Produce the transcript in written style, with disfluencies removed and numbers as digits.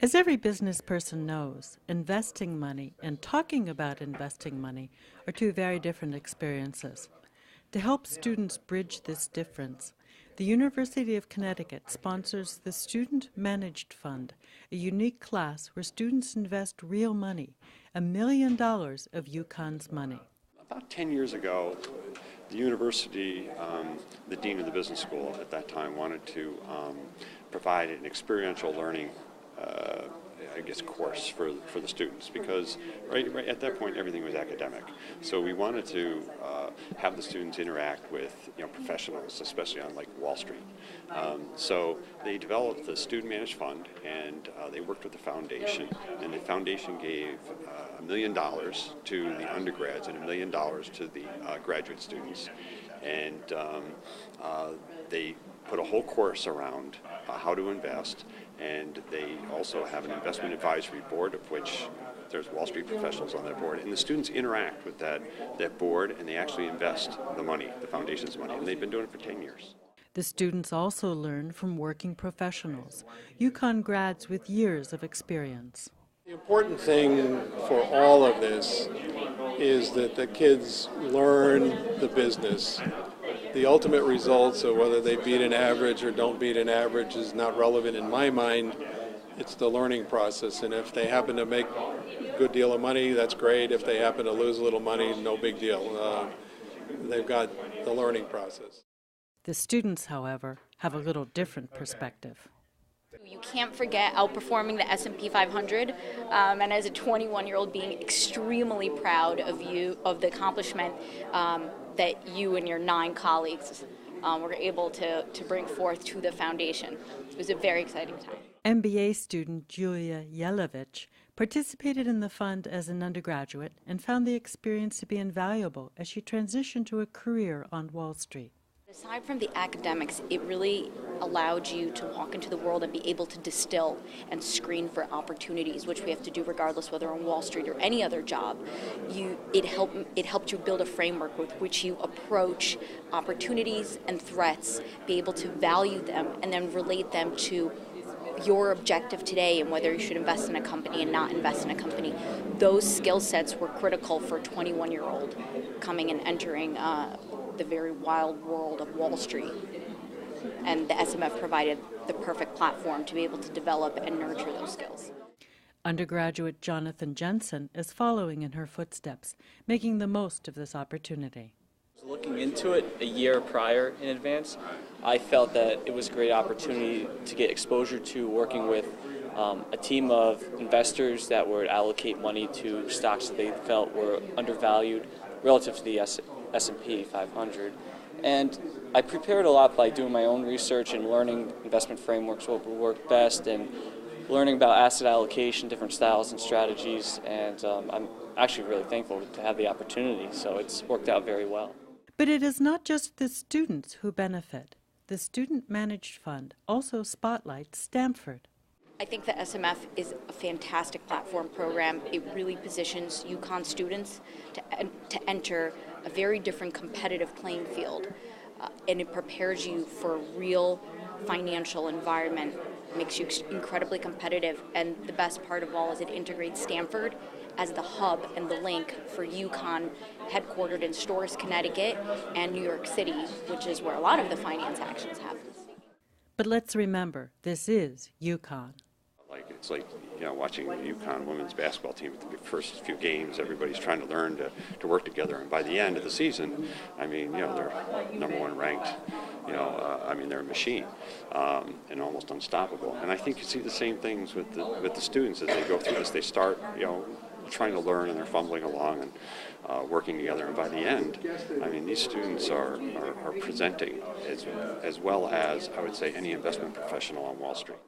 As every business person knows, investing money and talking about investing money are two very different experiences. To help students bridge this difference, the University of Connecticut sponsors the Student Managed Fund, a unique class where students invest real money, $1 million of UConn's money. About 10 years ago, the university, the dean of the business school at that time, wanted to provide an experiential learning course for the students, because right at that point everything was academic. So we wanted to have the students interact with professionals, especially on like Wall Street. So they developed the Student Managed Fund, and they worked with the foundation, and the foundation gave $1 million to the undergrads and $1 million to the graduate students, and they put a whole course around how to invest, and they also have an investment advisory board, of which there's Wall Street professionals on that board, and the students interact with that board, and they actually invest the money, the foundation's money, and they've been doing it for 10 years. The students also learn from working professionals, UConn grads with years of experience. The important thing for all of this is that the kids learn the business. The ultimate results of whether they beat an average or don't beat an average is not relevant in my mind. It's the learning process, and if they happen to make a good deal of money, that's great. If they happen to lose a little money, no big deal. They've got the learning process. The students, however, have a little different perspective. You can't forget outperforming the S&P 500, and as a 21-year-old being extremely proud of the accomplishment that you and your 9 colleagues were able to bring forth to the foundation. It was a very exciting time. MBA student Julia Yelovich participated in the fund as an undergraduate and found the experience to be invaluable as she transitioned to a career on Wall Street. Aside from the academics, it really allowed you to walk into the world and be able to distill and screen for opportunities, which we have to do regardless whether on Wall Street or any other job. It helped you build a framework with which you approach opportunities and threats, be able to value them, and then relate them to your objective today and whether you should invest in a company and not invest in a company. Those skill sets were critical for a 21-year-old coming and entering the very wild world of Wall Street. And the SMF provided the perfect platform to be able to develop and nurture those skills. Undergraduate Jonathan Jensen is following in her footsteps, making the most of this opportunity. Looking into it a year prior in advance, I felt that it was a great opportunity to get exposure to working with a team of investors that would allocate money to stocks that they felt were undervalued relative to the S&P 500. And I prepared a lot by doing my own research and learning investment frameworks, what would work best, and learning about asset allocation, different styles and strategies, and I'm actually really thankful to have the opportunity, so it's worked out very well. But it is not just the students who benefit. The Student Managed Fund also spotlights Stanford. I think the SMF is a fantastic platform program. It really positions UConn students to enter a very different competitive playing field, and it prepares you for a real financial environment, makes you incredibly competitive, and the best part of all is it integrates Stanford as the hub and the link for UConn, headquartered in Storrs, Connecticut, and New York City, which is where a lot of the finance actions happen. But let's remember, this is UConn. It's like watching the UConn women's basketball team at the first few games. Everybody's trying to learn to work together, and by the end of the season, they're #1 ranked. They're a machine and almost unstoppable. And I think you see the same things with the students as they go through this. They start trying to learn, and they're fumbling along and working together. And by the end, these students are presenting as well as, I would say, any investment professional on Wall Street.